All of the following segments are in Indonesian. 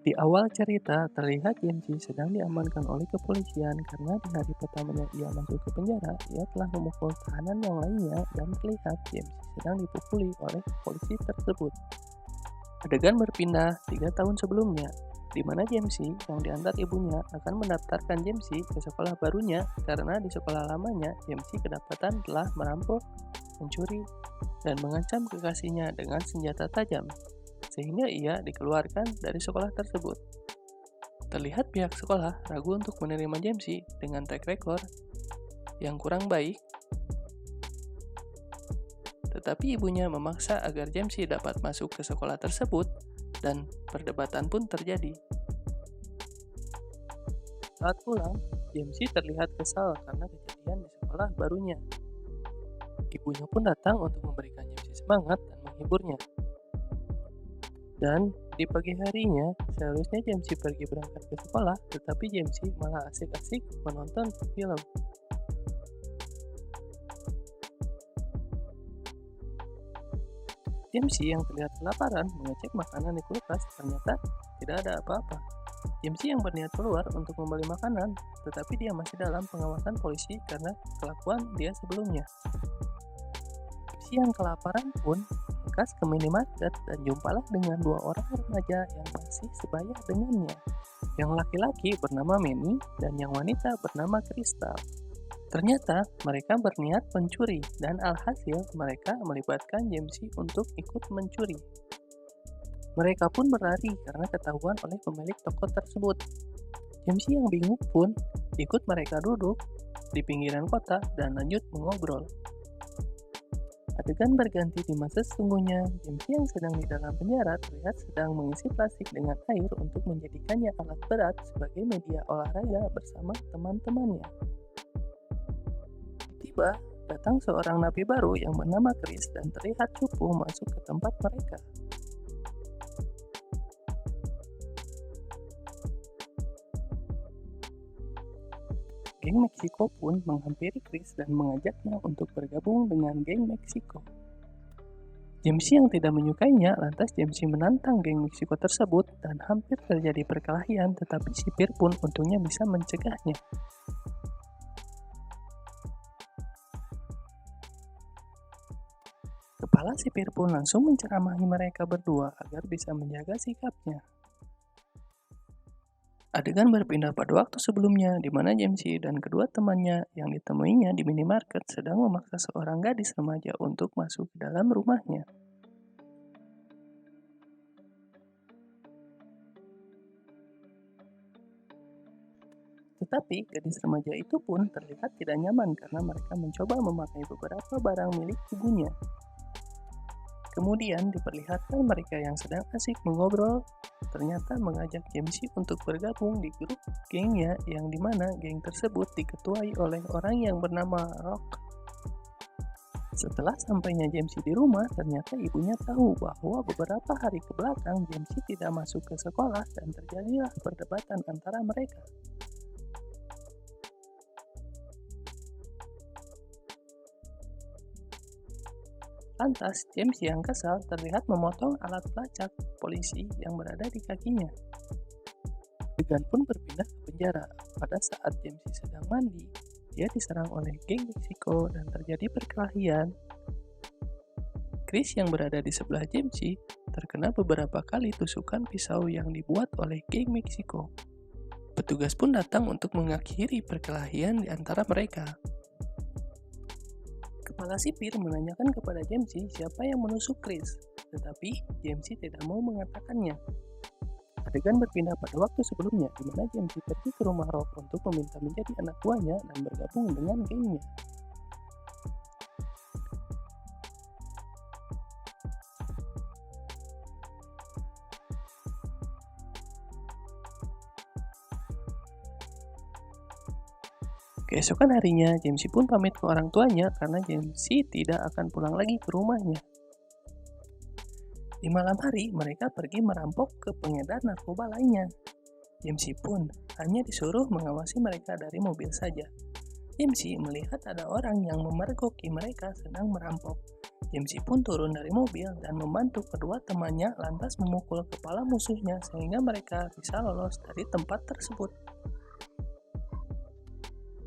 Di awal cerita, terlihat James sedang diamankan oleh kepolisian karena di hari pertamanya ia masuk ke penjara, ia telah memukul tahanan yang lainnya dan terlihat James sedang dipukuli oleh polisi tersebut. Adegan berpindah 3 tahun sebelumnya, di mana James yang diantar ibunya akan mendaftarkan James ke sekolah barunya karena di sekolah lamanya James kedapatan telah merampok, mencuri, dan mengancam kekasihnya dengan senjata tajam, sehingga ia dikeluarkan dari sekolah tersebut. Terlihat pihak sekolah ragu untuk menerima James dengan track record yang kurang baik, tetapi ibunya memaksa agar James dapat masuk ke sekolah tersebut dan perdebatan pun terjadi. Saat pulang, James terlihat kesal karena kejadian di sekolah barunya. Ibunya pun datang untuk memberikan James semangat dan menghiburnya. Dan di pagi harinya, seharusnya James pergi berangkat ke sekolah, tetapi James malah asik-asik menonton film. James yang terlihat kelaparan mengecek makanan di kulkas, ternyata tidak ada apa-apa. James yang berniat keluar untuk membeli makanan, tetapi dia masih dalam pengawasan polisi karena kelakuan dia sebelumnya. James yang kelaparan pun lekas ke minimarket dan jumpalah dengan 2 orang remaja yang masih sebaya dengannya. Yang laki-laki bernama Manny dan yang wanita bernama Crystal. Ternyata mereka berniat mencuri dan alhasil mereka melibatkan James untuk ikut mencuri. Mereka pun berlari karena ketahuan oleh pemilik toko tersebut. James yang bingung pun ikut mereka duduk di pinggiran kota dan lanjut mengobrol. Adegan berganti di masa sesungguhnya, James yang sedang di dalam penjara terlihat sedang mengisi plastik dengan air untuk menjadikannya alat berat sebagai media olahraga bersama teman-temannya. Tiba, datang seorang napi baru yang bernama Chris dan terlihat cupu masuk ke tempat mereka. Geng Meksiko pun menghampiri Chris dan mengajaknya untuk bergabung dengan geng Meksiko. James yang tidak menyukainya, lantas James menantang geng Meksiko tersebut dan hampir terjadi perkelahian, tetapi sipir pun untungnya bisa mencegahnya. Kepala sipir pun langsung menceramahi mereka berdua agar bisa menjaga sikapnya. Adegan berpindah pada waktu sebelumnya, di mana James dan kedua temannya yang ditemuinya di minimarket sedang memaksa seorang gadis remaja untuk masuk ke dalam rumahnya. Tetapi gadis remaja itu pun terlihat tidak nyaman karena mereka mencoba memakai beberapa barang milik ibunya. Kemudian diperlihatkan mereka yang sedang asik mengobrol ternyata mengajak James untuk bergabung di grup gengnya, yang dimana geng tersebut diketuai oleh orang yang bernama Rock. Setelah sampainya James di rumah, ternyata ibunya tahu bahwa beberapa hari ke belakang James tidak masuk ke sekolah dan terjadilah perdebatan antara mereka. Lantas, James yang kesal terlihat memotong alat pelacak polisi yang berada di kakinya. Adegan pun berpindah ke penjara. Pada saat James sedang mandi, dia diserang oleh geng Meksiko dan terjadi perkelahian. Chris yang berada di sebelah James terkena beberapa kali tusukan pisau yang dibuat oleh geng Meksiko. Petugas pun datang untuk mengakhiri perkelahian di antara mereka. Kepala sipir menanyakan kepada James siapa yang menusuk Chris, tetapi James tidak mau mengatakannya. Adegan berpindah pada waktu sebelumnya, di mana James pergi ke rumah Rock untuk meminta menjadi anak buahnya dan bergabung dengan gengnya. Keesokan harinya, James pun pamit ke orang tuanya karena James tidak akan pulang lagi ke rumahnya. Di malam hari, mereka pergi merampok ke pengedar narkoba lainnya. James pun hanya disuruh mengawasi mereka dari mobil saja. James melihat ada orang yang memergoki mereka sedang merampok. Jamesy pun turun dari mobil dan membantu kedua temannya lantas memukul kepala musuhnya sehingga mereka bisa lolos dari tempat tersebut.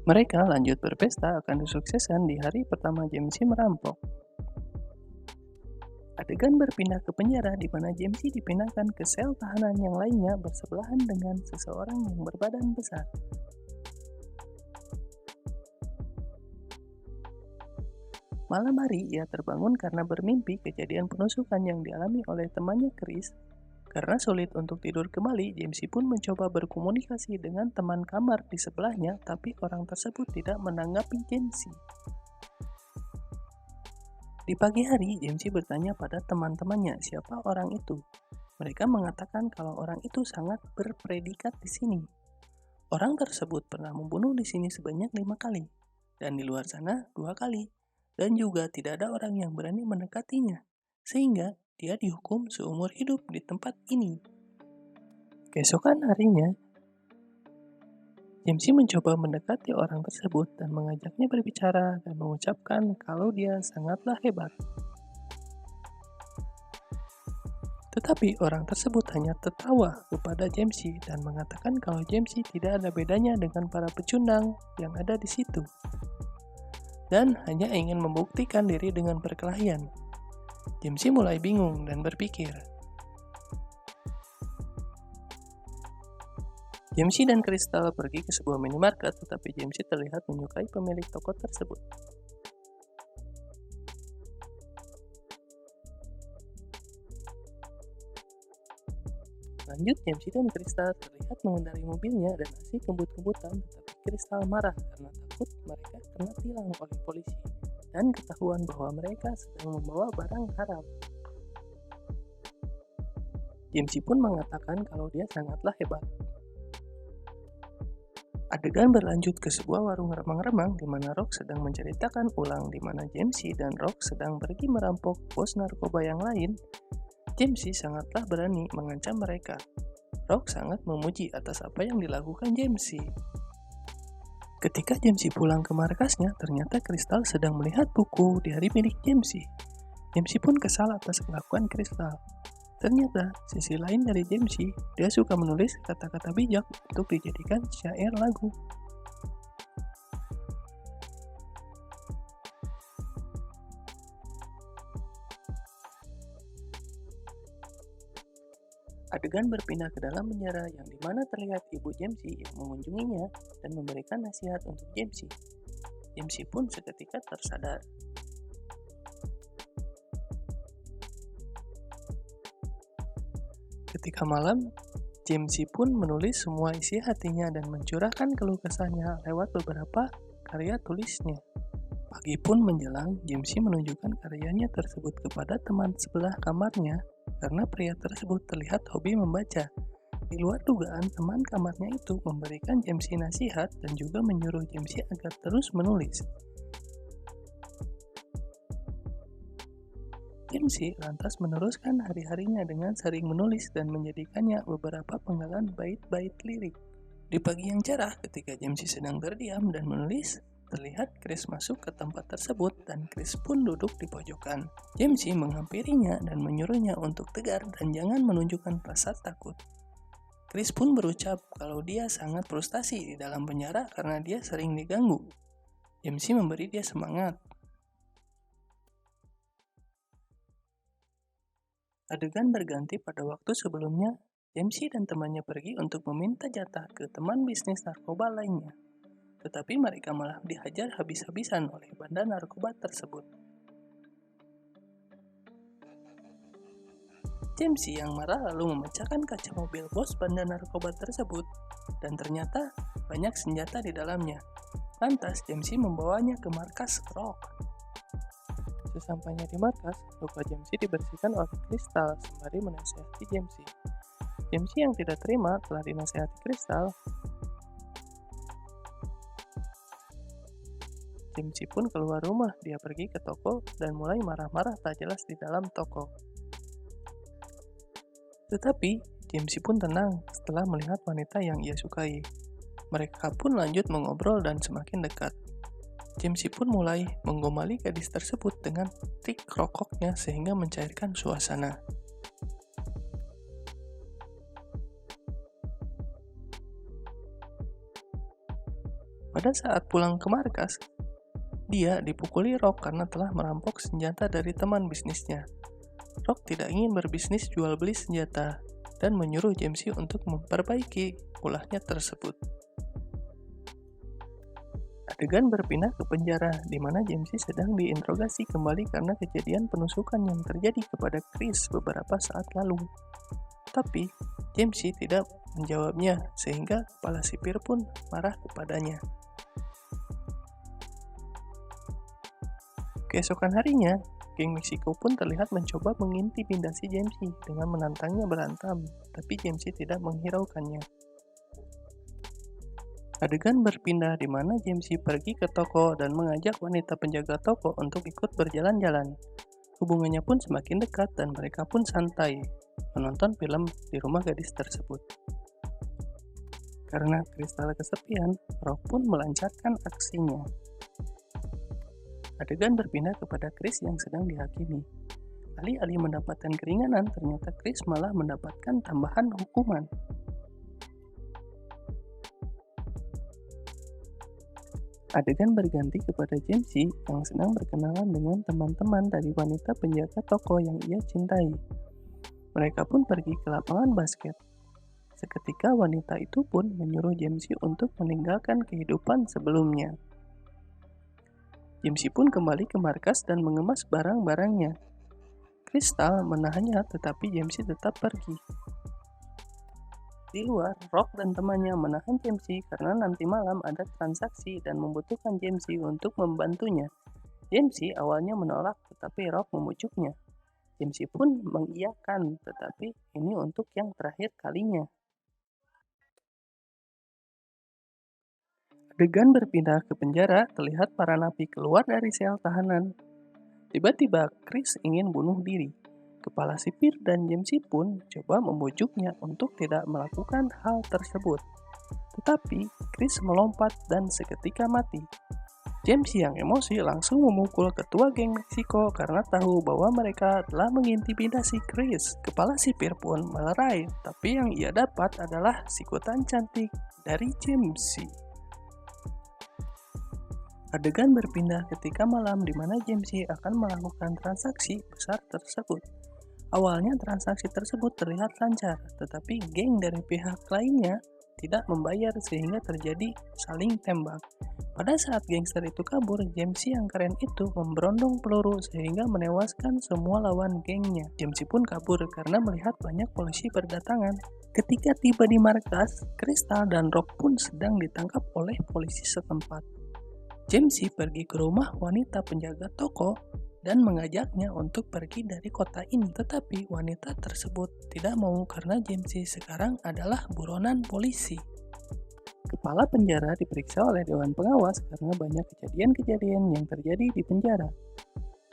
Mereka lanjut berpesta akan kesuksesan di hari pertama Jamesy merampok. Adegan berpindah ke penjara di mana Jamesy dipindahkan ke sel tahanan yang lainnya bersebelahan dengan seseorang yang berbadan besar. Malam hari, ia terbangun karena bermimpi kejadian penusukan yang dialami oleh temannya Chris. Karena sulit untuk tidur kembali, Jamesy pun mencoba berkomunikasi dengan teman kamar di sebelahnya, tapi orang tersebut tidak menanggapi Jamesy. Di pagi hari, Jamesy bertanya pada teman-temannya siapa orang itu. Mereka mengatakan kalau orang itu sangat berpredikat di sini. Orang tersebut pernah membunuh di sini sebanyak 5 kali, dan di luar sana 2 kali. Dan juga tidak ada orang yang berani mendekatinya, sehingga dia dihukum seumur hidup di tempat ini. Keesokan harinya, Jamesy mencoba mendekati orang tersebut dan mengajaknya berbicara dan mengucapkan kalau dia sangatlah hebat. Tetapi orang tersebut hanya tertawa kepada Jamesy dan mengatakan kalau Jamesy tidak ada bedanya dengan para pecundang yang ada di situ. Dan hanya ingin membuktikan diri dengan perkelahian. Jamesy mulai bingung dan berpikir. Jamesy dan Crystal pergi ke sebuah minimarket, tetapi Jamesy terlihat menyukai pemilik toko tersebut. Lanjut, Jamesy dan Crystal terlihat mengendarai mobilnya dan asyik kebut-kebutan, tetapi Crystal marah karena takut mereka kena tilang oleh polisi dan ketahuan bahwa mereka sedang membawa barang haram. Jamesy pun mengatakan kalau dia sangatlah hebat. Adegan berlanjut ke sebuah warung remang-remang di mana Rock sedang menceritakan ulang di mana Jamesy dan Rock sedang pergi merampok bos narkoba yang lain. Jamesy sangatlah berani mengancam mereka. Rock sangat memuji atas apa yang dilakukan Jamesy. Ketika Jamesy pulang ke markasnya, ternyata Crystal sedang melihat buku diari milik Jamesy. Jamesy pun kesal atas kelakuan Crystal. Ternyata, sisi lain dari Jamesy, dia suka menulis kata-kata bijak untuk dijadikan syair lagu. Adegan berpindah ke dalam penjara yang dimana terlihat ibu Jamesy yang mengunjunginya dan memberikan nasihat untuk Jamesy. Jamesy pun seketika tersadar. Ketika malam, Jamesy pun menulis semua isi hatinya dan mencurahkan keluh kesahnya lewat beberapa karya tulisnya. Pagi pun menjelang, Jamesy menunjukkan karyanya tersebut kepada teman sebelah kamarnya karena pria tersebut terlihat hobi membaca. Di luar dugaan, teman kamarnya itu memberikan Jamesy nasihat dan juga menyuruh Jamesy agar terus menulis. Jamesy lantas meneruskan hari-harinya dengan sering menulis dan menjadikannya beberapa penggalan bait-bait lirik. Di pagi yang cerah, ketika Jamesy sedang berdiam dan menulis, terlihat Chris masuk ke tempat tersebut dan Chris pun duduk di pojokan. Jamesy menghampirinya dan menyuruhnya untuk tegar dan jangan menunjukkan rasa takut. Chris pun berucap kalau dia sangat frustasi di dalam penjara karena dia sering diganggu. Jamesy memberi dia semangat. Adegan berganti pada waktu sebelumnya, Jamesy dan temannya pergi untuk meminta jatah ke teman bisnis narkoba lainnya. Tetapi mereka malah dihajar habis-habisan oleh bandar narkoba tersebut. Jamesy yang marah lalu memecahkan kaca mobil bos bandar narkoba tersebut, dan ternyata banyak senjata di dalamnya. Lantas Jamesy membawanya ke markas Rock. Sesampainya di markas, luka Jamesy dibersihkan oleh Crystal sembari menasihati Jamesy. Jamesy yang tidak terima telah dinasihati Crystal. Jamesy pun keluar rumah, dia pergi ke toko dan mulai marah-marah tak jelas di dalam toko. Tetapi, Jamesy pun tenang setelah melihat wanita yang ia sukai. Mereka pun lanjut mengobrol dan semakin dekat. Jamesy pun mulai menggomali gadis tersebut dengan trik rokoknya sehingga mencairkan suasana. Pada saat pulang ke markas, dia dipukuli Rock karena telah merampok senjata dari teman bisnisnya. Rock tidak ingin berbisnis jual beli senjata dan menyuruh Jamesy untuk memperbaiki ulahnya tersebut. Adegan berpindah ke penjara, di mana Jamesy sedang diinterogasi kembali karena kejadian penusukan yang terjadi kepada Chris beberapa saat lalu. Tapi, Jamesy tidak menjawabnya, sehingga kepala sipir pun marah kepadanya. Keesokan harinya, geng Meksiko pun terlihat mencoba mengintimidasi Jamesy dengan menantangnya berantem, tapi Jamesy tidak menghiraukannya. Adegan berpindah di mana Jamesy pergi ke toko dan mengajak wanita penjaga toko untuk ikut berjalan-jalan. Hubungannya pun semakin dekat dan mereka pun santai menonton film di rumah gadis tersebut. Karena Crystal kesepian, Rock pun melancarkan aksinya. Adegan berpindah kepada Chris yang sedang dihakimi. Alih-alih mendapatkan keringanan, ternyata Chris malah mendapatkan tambahan hukuman. Adegan berganti kepada Jamesy yang sedang berkenalan dengan teman-teman dari wanita penjaga toko yang ia cintai. Mereka pun pergi ke lapangan basket. Seketika wanita itu pun menyuruh Jamesy untuk meninggalkan kehidupan sebelumnya. Jamesy pun kembali ke markas dan mengemas barang-barangnya. Crystal menahannya, tetapi Jamesy tetap pergi. Di luar, Rock dan temannya menahan Jamesy karena nanti malam ada transaksi dan membutuhkan Jamesy untuk membantunya. Jamesy awalnya menolak, tetapi Rock membujuknya. Jamesy pun mengiyakan, tetapi ini untuk yang terakhir kalinya. Adegan berpindah ke penjara, terlihat para napi keluar dari sel tahanan. Tiba-tiba, Chris ingin bunuh diri. Kepala sipir dan Jamesy pun coba membujuknya untuk tidak melakukan hal tersebut. Tetapi, Chris melompat dan seketika mati. Jamesy yang emosi langsung memukul ketua geng Meksiko karena tahu bahwa mereka telah mengintimidasi Chris. Kepala sipir pun melerai, tapi yang ia dapat adalah sikutan cantik dari Jamesy. Adegan berpindah ketika malam di mana Jamesy akan melakukan transaksi besar tersebut. Awalnya transaksi tersebut terlihat lancar, tetapi geng dari pihak lainnya tidak membayar sehingga terjadi saling tembak. Pada saat gangster itu kabur, Jamesy yang keren itu memberondong peluru sehingga menewaskan semua lawan gengnya. Jamesy pun kabur karena melihat banyak polisi berdatangan. Ketika tiba di markas, Crystal dan Rock pun sedang ditangkap oleh polisi setempat. Jamesy pergi ke rumah wanita penjaga toko dan mengajaknya untuk pergi dari kota ini. Tetapi wanita tersebut tidak mau karena Jamesy sekarang adalah buronan polisi. Kepala penjara diperiksa oleh Dewan Pengawas karena banyak kejadian-kejadian yang terjadi di penjara.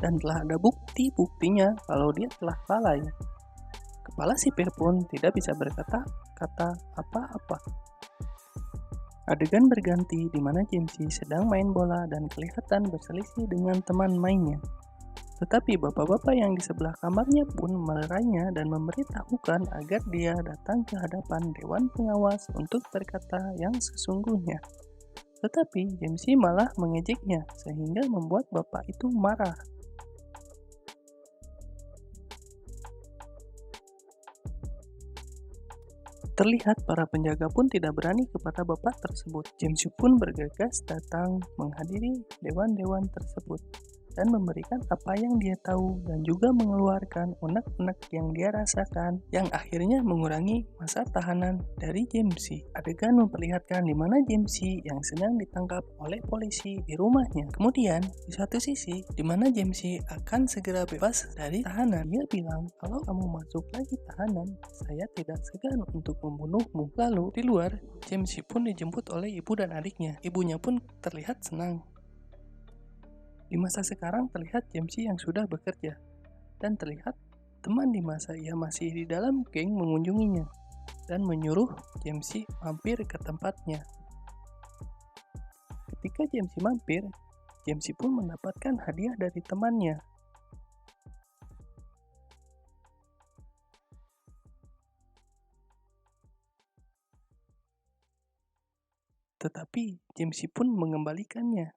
Dan telah ada bukti-buktinya kalau dia telah lalai. Kepala sipir pun tidak bisa berkata-kata apa-apa. Adegan berganti di mana Jamesy sedang main bola dan kelihatan berselisih dengan teman mainnya. Tetapi bapak-bapak yang di sebelah kamarnya pun melerainya dan memberitahukan agar dia datang ke hadapan Dewan Pengawas untuk berkata yang sesungguhnya. Tetapi Jamesy malah mengejeknya sehingga membuat bapak itu marah. Terlihat para penjaga pun tidak berani kepada bapak tersebut. Jamesy pun bergegas datang menghadiri dewan-dewan tersebut dan memberikan apa yang dia tahu dan juga mengeluarkan unek-unek yang dia rasakan yang akhirnya mengurangi masa tahanan dari Jamesy. Adegan memperlihatkan di mana Jamesy yang sedang ditangkap oleh polisi di rumahnya. Kemudian di satu sisi di mana Jamesy akan segera bebas dari tahanan, dia bilang, "Kalau kamu masuk lagi tahanan, saya tidak segan untuk membunuhmu." Lalu di luar, Jamesy pun dijemput oleh ibu dan adiknya. Ibunya pun terlihat senang. Di masa sekarang terlihat Jamesy yang sudah bekerja, dan terlihat teman di masa ia masih di dalam geng mengunjunginya, dan menyuruh Jamesy mampir ke tempatnya. Ketika Jamesy mampir, Jamsie pun mendapatkan hadiah dari temannya. Tetapi Jamsie pun mengembalikannya.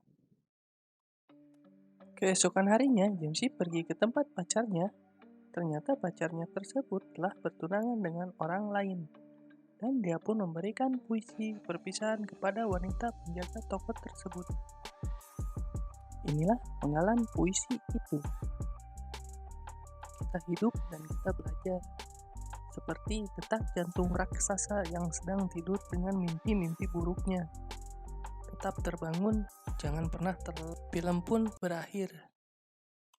Keesokan harinya, Jamsie pergi ke tempat pacarnya. Ternyata pacarnya tersebut telah bertunangan dengan orang lain. Dan dia pun memberikan puisi perpisahan kepada wanita penjaga toko tersebut. Inilah penggalan puisi itu. Kita hidup dan kita belajar. Seperti detak jantung raksasa yang sedang tidur dengan mimpi-mimpi buruknya. Tetap terbangun, jangan pernah terlelap. Film pun berakhir.